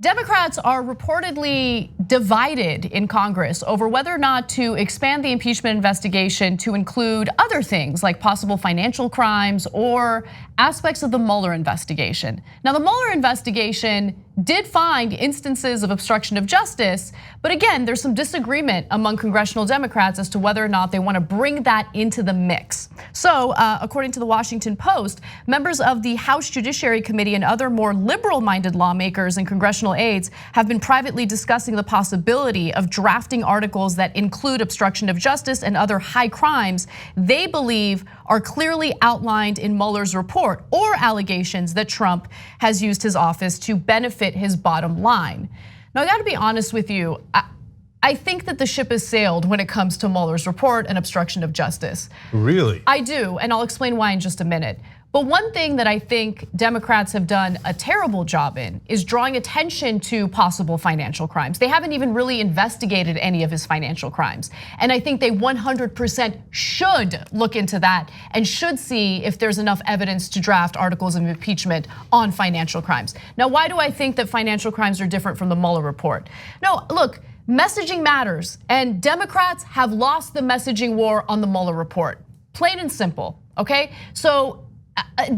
Democrats are reportedly divided in Congress over whether or not to expand the impeachment investigation to include other things like possible financial crimes or aspects of the Mueller investigation. Now, the Mueller investigation did find instances of obstruction of justice, but again, there's some disagreement among congressional Democrats as to whether or not they want to bring that into the mix. So, according to the Washington Post, members of the House Judiciary Committee and other more liberal-minded lawmakers and congressional aides have been privately discussing the possibility of drafting articles that include obstruction of justice and other high crimes they believe are clearly outlined in Mueller's report, or allegations that Trump has used his office to benefit his bottom line. Now, I gotta be honest with you, I think that the ship has sailed when it comes to Mueller's report and obstruction of justice. Really? I do, and I'll explain why in just a minute. But one thing that I think Democrats have done a terrible job in is drawing attention to possible financial crimes. They haven't even really investigated any of his financial crimes. And I think they 100% should look into that and should see if there's enough evidence to draft articles of impeachment on financial crimes. Now, why do I think that financial crimes are different from the Mueller report? No, look, messaging matters, and Democrats have lost the messaging war on the Mueller report. Plain and simple, okay? So,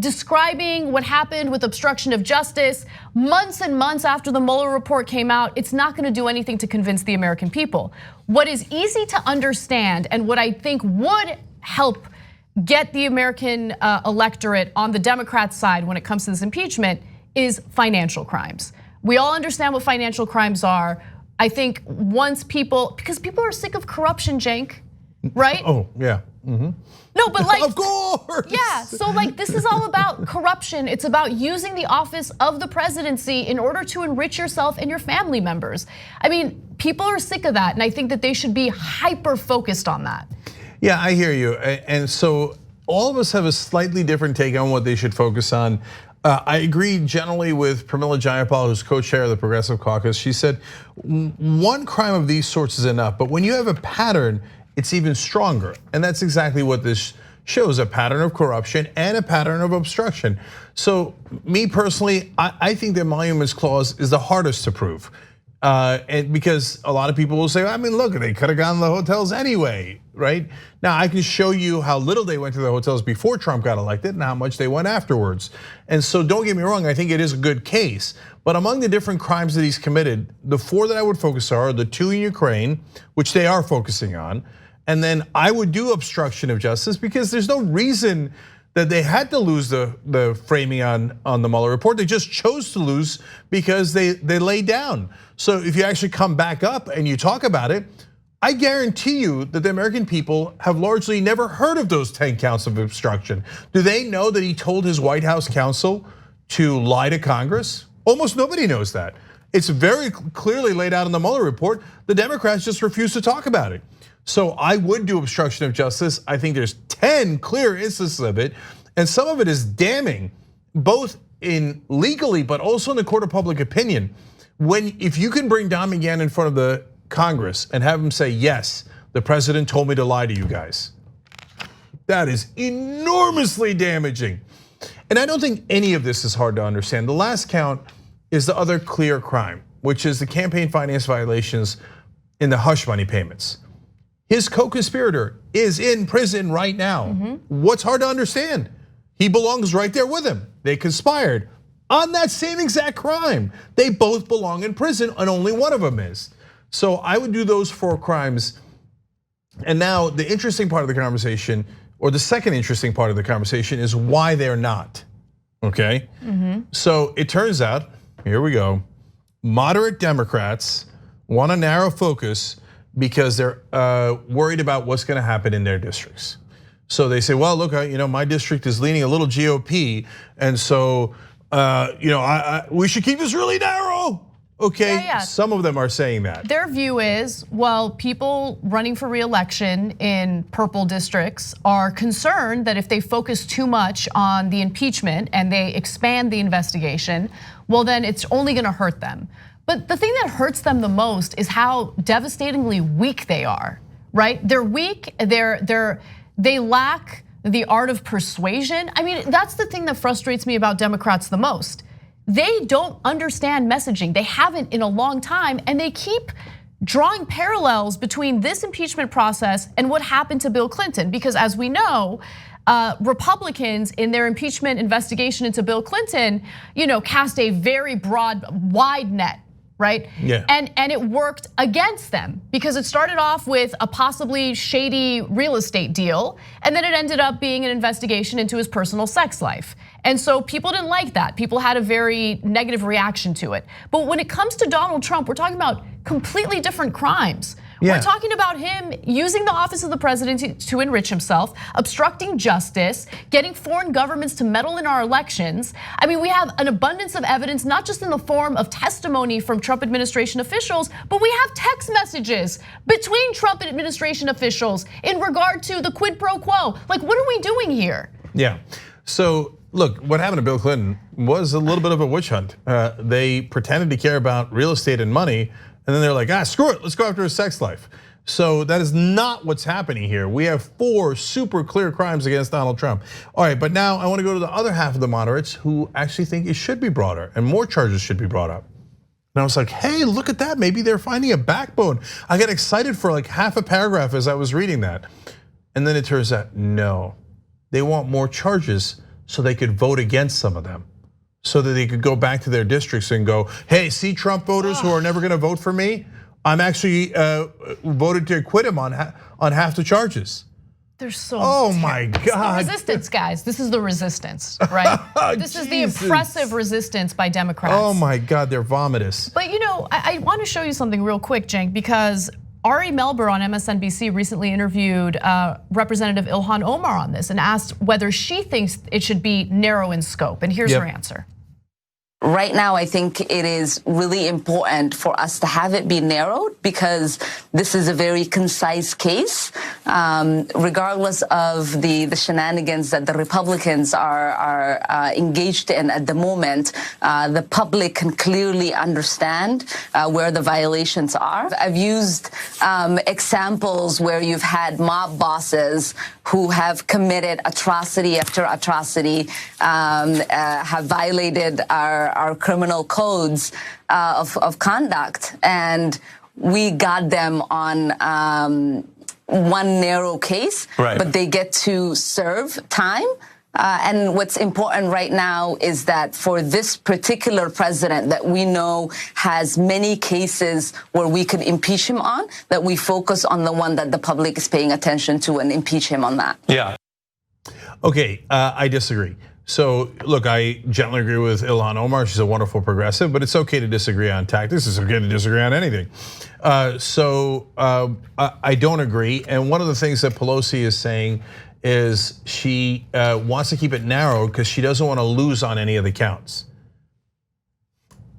describing what happened with obstruction of justice months and months after the Mueller report came out, it's not gonna do anything to convince the American people. What is easy to understand and what I think would help get the American electorate on the Democrat side when it comes to this impeachment is financial crimes. We all understand what financial crimes are. I think once because people are sick of corruption, Cenk, right? Oh, yeah. No, but like, of course. Yeah, so like this is all about corruption. It's about using the office of the presidency in order to enrich yourself and your family members. I mean, people are sick of that, and I think that they should be hyper focused on that. Yeah, I hear you. And so all of us have a slightly different take on what they should focus on. I agree generally with Pramila Jayapal, who's co-chair of the Progressive Caucus. She said, one crime of these sorts is enough, but when you have a pattern, it's even stronger. And that's exactly what this shows, a pattern of corruption and a pattern of obstruction. So me personally, I think the emoluments clause is the hardest to prove. And because a lot of people will say, I mean, look, they could have gone to the hotels anyway, right? Now I can show you how little they went to the hotels before Trump got elected and how much they went afterwards. And so don't get me wrong, I think it is a good case. But among the different crimes that he's committed, the four that I would focus are the two in Ukraine, which they are focusing on. And then I would do obstruction of justice because there's no reason that they had to lose the framing on the Mueller report. They just chose to lose because they laid down. So if you actually come back up and you talk about it, I guarantee you that the American people have largely never heard of those 10 counts of obstruction. Do they know that he told his White House counsel to lie to Congress? Almost nobody knows that. It's very clearly laid out in the Mueller report. The Democrats just refuse to talk about it. So I would do obstruction of justice. I think there's 10 clear instances of it, and some of it is damning, both in legally, but also in the court of public opinion. If you can bring Don McGahn in front of the Congress and have him say, yes, the president told me to lie to you guys, that is enormously damaging. And I don't think any of this is hard to understand. The last count is the other clear crime, which is the campaign finance violations in the hush money payments. His co-conspirator is in prison right now. What's hard to understand? He belongs right there with him. They conspired on that same exact crime. They both belong in prison and only one of them is. So I would do those four crimes. And now the interesting part of the conversation, or the second interesting part of the conversation, is why they're not, okay? So it turns out, here we go, moderate Democrats want a narrow focus because they're worried about what's gonna happen in their districts. So they say, well, look, my district is leaning a little GOP, and so we should keep this really narrow. Okay, yeah. Some of them are saying that. Their view is, well, people running for re-election in purple districts are concerned that if they focus too much on the impeachment and they expand the investigation, well, then it's only gonna hurt them. But the thing that hurts them the most is how devastatingly weak they are, right? They're weak, they lack the art of persuasion. I mean, that's the thing that frustrates me about Democrats the most. they don't understand messaging. They haven't in a long time, and they keep drawing parallels between this impeachment process and what happened to Bill Clinton. Because as we know, Republicans in their impeachment investigation into Bill Clinton, cast a very wide net, right? Yeah. And it worked against them because it started off with a possibly shady real estate deal, and then it ended up being an investigation into his personal sex life. And so people didn't like that. People had a very negative reaction to it. But when it comes to Donald Trump, we're talking about completely different crimes. Yeah. We're talking about him using the office of the president to enrich himself, obstructing justice, getting foreign governments to meddle in our elections. I mean, we have an abundance of evidence, not just in the form of testimony from Trump administration officials, but we have text messages between Trump administration officials in regard to the quid pro quo. Like, what are we doing here? Yeah, so look, what happened to Bill Clinton was a little bit of a witch hunt. They pretended to care about real estate and money, and then they're like, screw it, let's go after his sex life. So that is not what's happening here. We have 4 super clear crimes against Donald Trump. All right, but now I want to go to the other half of the moderates who actually think it should be broader and more charges should be brought up. And I was like, hey, look at that, maybe they're finding a backbone. I got excited for like half a paragraph as I was reading that. And then it turns out, no, they want more charges so they could vote against some of them, so that they could go back to their districts and go, hey, see Trump voters who are never gonna vote for me? I'm actually voted to acquit him on half the charges. They're so my God. It's the resistance, guys. This is the resistance, right? This is the impressive resistance by Democrats. Oh my God, they're vomitous. But I want to show you something real quick, Cenk, because Ari Melber on MSNBC recently interviewed Representative Ilhan Omar on this and asked whether she thinks it should be narrow in scope. And here's her answer. Right now, I think it is really important for us to have it be narrowed because this is a very concise case. Regardless of the shenanigans that the Republicans are engaged in at the moment, the public can clearly understand where the violations are. I've used examples where you've had mob bosses who have committed atrocity after atrocity, have violated our criminal codes of conduct, and we got them on one narrow case, but they get to serve time. And what's important right now is that for this particular president that we know has many cases where we could impeach him on, that we focus on the one that the public is paying attention to and impeach him on that. Yeah. Okay, I disagree. So look, I generally agree with Ilhan Omar. She's a wonderful progressive, but it's okay to disagree on tactics. It's okay to disagree on anything. I don't agree. And one of the things that Pelosi is saying is she wants to keep it narrow because she doesn't want to lose on any of the counts.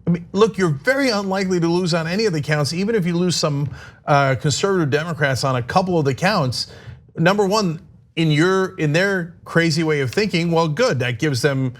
I mean, look, you're very unlikely to lose on any of the counts, even if you lose some conservative Democrats on a couple of the counts. Number one, in their crazy way of thinking, well, good, that gives them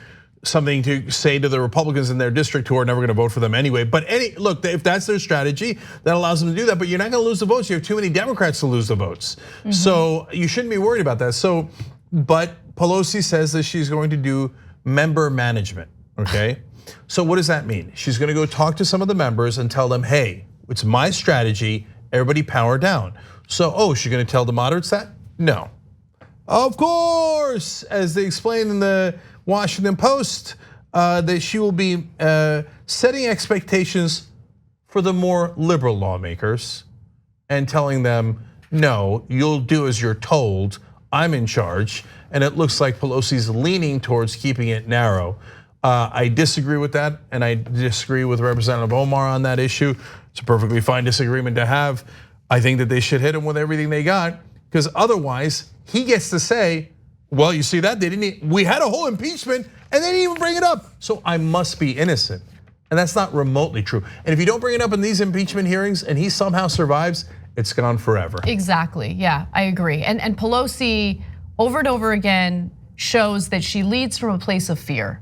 something to say to the Republicans in their district who are never gonna vote for them anyway. But look, if that's their strategy, that allows them to do that, but you're not gonna lose the votes. You have too many Democrats to lose the votes. So you shouldn't be worried about that. But Pelosi says that she's going to do member management, okay? So what does that mean? She's gonna go talk to some of the members and tell them, hey, it's my strategy, everybody power down. So, she's gonna tell the moderates that? No. Of course, as they explained in the Washington Post, that she will be setting expectations for the more liberal lawmakers and telling them, no, you'll do as you're told, I'm in charge. And it looks like Pelosi's leaning towards keeping it narrow. I disagree with that, and I disagree with Representative Omar on that issue. It's a perfectly fine disagreement to have. I think that they should hit him with everything they got, because otherwise he gets to say, well, you see that, we had a whole impeachment and they didn't even bring it up. So I must be innocent. And that's not remotely true. And if you don't bring it up in these impeachment hearings and he somehow survives, it's gone forever. Exactly, yeah, I agree. And Pelosi over and over again shows that she leads from a place of fear.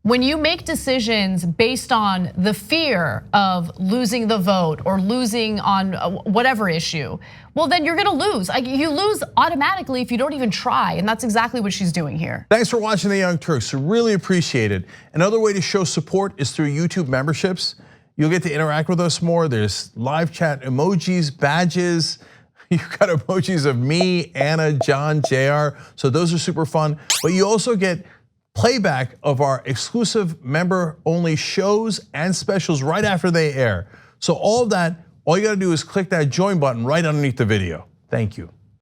When you make decisions based on the fear of losing the vote or losing on whatever issue, well, then you're gonna lose. You lose automatically if you don't even try, and that's exactly what she's doing here. Thanks for watching the Young Turks, really appreciate it. Another way to show support is through YouTube memberships. You'll get to interact with us more. There's live chat emojis, badges. You've got emojis of me, Anna, John, JR, so those are super fun. But you also get playback of our exclusive member-only shows and specials right after they air. So all of that, all you gotta do is click that join button right underneath the video. Thank you.